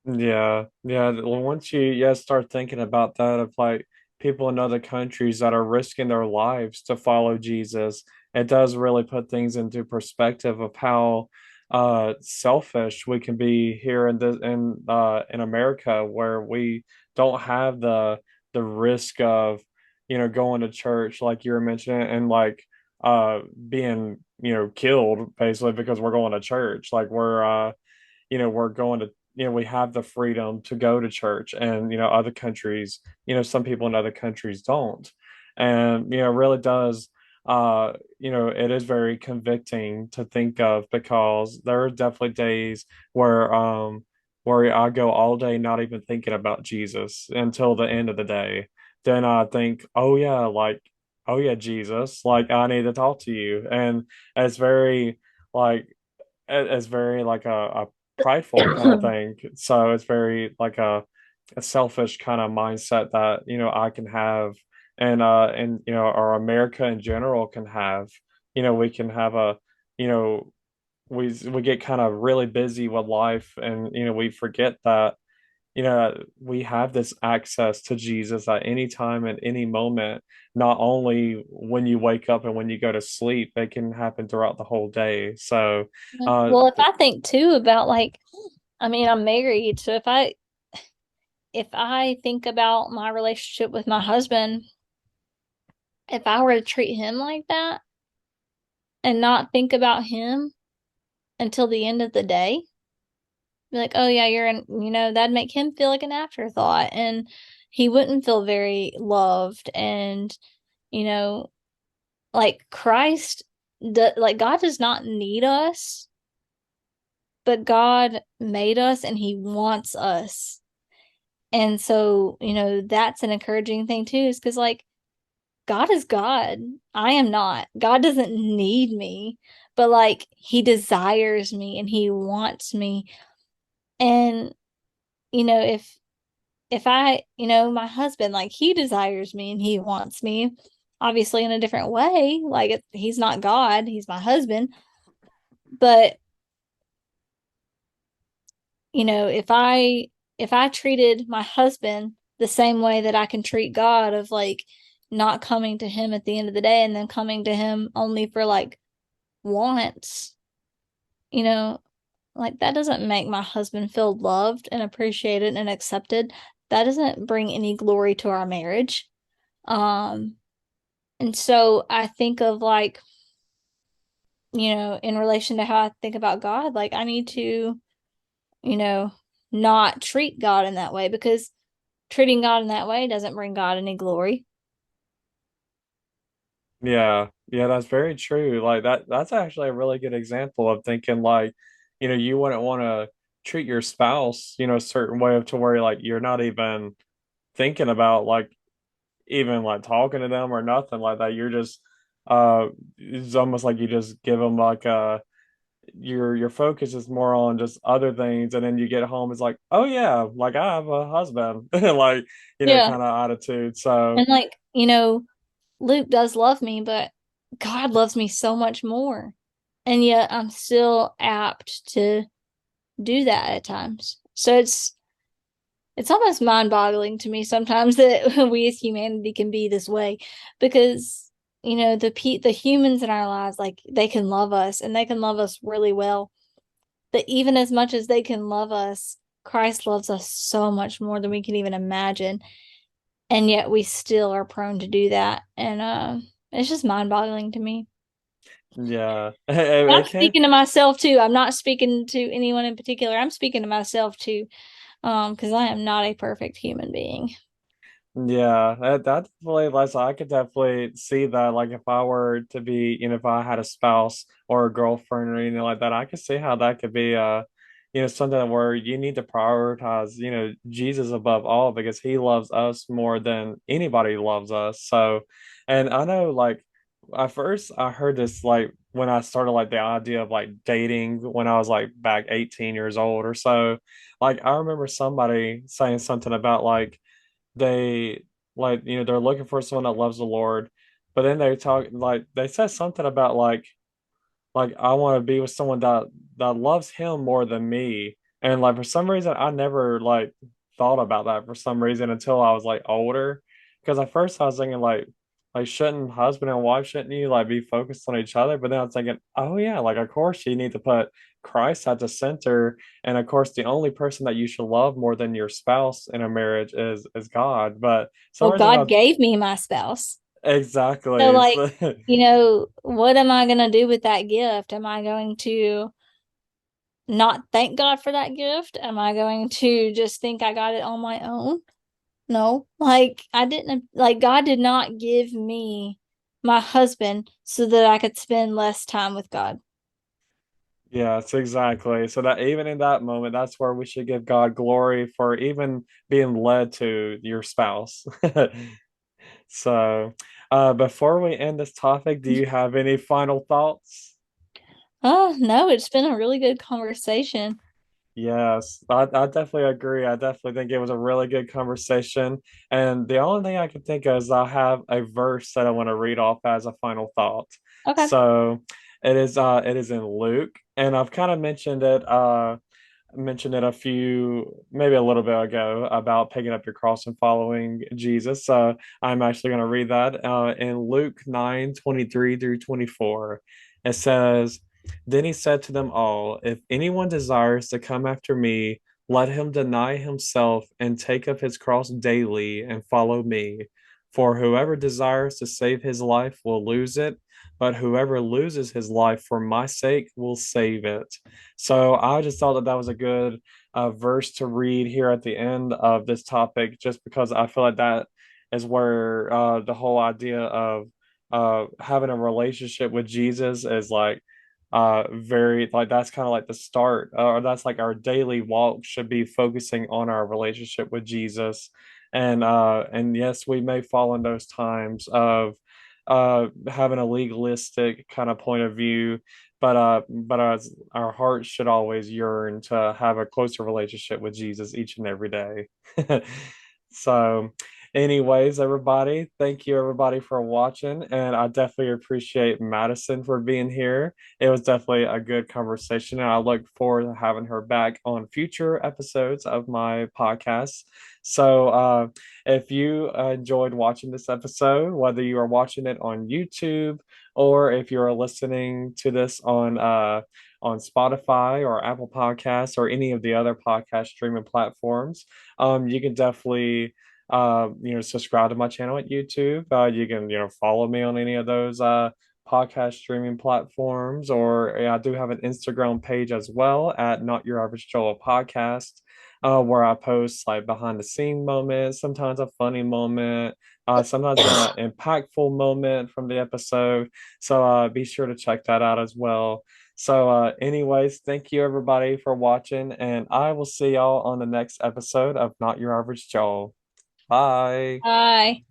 Yeah, yeah. Well, once you start thinking about that of like people in other countries that are risking their lives to follow Jesus, it does really put things into perspective of how selfish we can be here in America, where we don't have the risk of going to church like you were mentioning, and like being killed basically because we're going to church. Like we're going to, we have the freedom to go to church, and other countries, some people in other countries don't. And it really does, it is very convicting to think of, because there are definitely days where I go all day not even thinking about Jesus until the end of the day. Then I think, oh yeah, like, oh yeah, Jesus, like I need to talk to you. And it's very like it's very like a prideful kind of thing. So it's very like a selfish kind of mindset that I can have, and or America in general can have. We can have a you know we get kind of really busy with life, and we forget that we have this access to Jesus at any time, at any moment, not only when you wake up and when you go to sleep. It can happen throughout the whole day. So, uh, Well, if I think too about like, I mean, I'm married, so if I think about my relationship with my husband, if I were to treat him like that and not think about him until the end of the day, be like, oh yeah, that'd make him feel like an afterthought, and he wouldn't feel very loved. And you know, like like God does not need us, but God made us and He wants us. And so, that's an encouraging thing too, is because like God is God. I am not. God doesn't need me, but like He desires me and He wants me. And, if I, my husband, like he desires me and he wants me, obviously in a different way. Like he's not God, he's my husband. But, if I treated my husband the same way that I can treat God, of like not coming to him at the end of the day and then coming to him only for like wants, you know, like that doesn't make my husband feel loved and appreciated and accepted. That doesn't bring any glory to our marriage. Um, and so I think of like, in relation to how I think about God, like I need to, you know, not treat God in that way, because treating God in that way doesn't bring God any glory. yeah, yeah, that's very true. Like that's actually a really good example of thinking like, you wouldn't want to treat your spouse, a certain way to where like you're not even thinking about like even like talking to them or nothing like that. You're just it's almost like you just give them like your focus is more on just other things, and then you get home, it's like, oh yeah, like I have a husband, like Yeah. kind of attitude. So And like, Luke does love me, but God loves me so much more. And yet I'm still apt to do that at times. So it's almost mind-boggling to me sometimes that we as humanity can be this way, because the humans in our lives, like they can love us and they can love us really well. But even as much as they can love us, Christ loves us so much more than we can even imagine. And yet we still are prone to do that. And it's just mind-boggling to me. yeah, And I'm it can. speaking to myself too. I'm not speaking to anyone in particular. I'm speaking to myself too. Because I am not a perfect human being. Yeah, that definitely, like, I could definitely see that. Like, if I were to be, if I had a spouse or a girlfriend or anything like that, I could see how that could be, something where you need to prioritize, Jesus above all, because he loves us more than anybody loves us. So, and I know, like, at first I heard this, like, when I started, like, the idea of like dating when I was like back 18 years old or so. Like, I remember somebody saying something about they they're looking for someone that loves the Lord, but then they talk like they said something about like I want to be with someone that loves him more than me. And like for some reason, I never like thought about that for some reason until I was like older. Because at first I was thinking like shouldn't husband and wife shouldn't you like be focused on each other? But then I was thinking, oh yeah, like of course you need to put Christ at the center. And of course the only person that you should love more than your spouse in a marriage is God. But some Well, reason God I gave me my spouse. So, exactly. like, what am I going to do with that gift? Am I going to not thank God for that gift? Am I going to just think I got it on my own? No, like, I didn't, like, God did not give me my husband so that I could spend less time with God. Yes, exactly. So that even in that moment, that's where we should give God glory for even being led to your spouse. So, before we end this topic, do you have any final thoughts? Oh, no, it's been a really good conversation. Yes, I definitely agree. I definitely think it was a really good conversation. And the only thing I can think of is I have a verse that I want to read off as a final thought. Okay. So it is in Luke, and I've kind of mentioned it a few, maybe a little bit ago about picking up your cross and following Jesus. So I'm actually going to read that in Luke 9:23 through 24. It says, Then he said to them all, If anyone desires to come after me, let him deny himself and take up his cross daily and follow me. For whoever desires to save his life will lose it, but whoever loses his life for my sake will save it. So I just thought that that was a good verse to read here at the end of this topic, just because I feel like that is where the whole idea of having a relationship with Jesus is like very like that's kind of like the start, or that's like our daily walk should be focusing on our relationship with Jesus. And yes, we may fall in those times of having a legalistic kind of point of view, but our hearts should always yearn to have a closer relationship with Jesus each and every day. So, anyways, everybody, thank you everybody for watching, and I definitely appreciate Madison for being here. It was definitely a good conversation, and I look forward to having her back on future episodes of my podcast. So, if you enjoyed watching this episode, whether you are watching it on YouTube or if you're listening to this on Spotify or Apple Podcasts or any of the other podcast streaming platforms, you can definitely subscribe to my channel at YouTube. You can follow me on any of those podcast streaming platforms, or yeah, I do have an Instagram page as well at Not Your Average Joel Podcast, where I post like behind the scene moments, sometimes a funny moment, sometimes an impactful moment from the episode. So be sure to check that out as well. So, anyways, thank you everybody for watching, and I will see y'all on the next episode of Not Your Average Joel. Bye. Bye.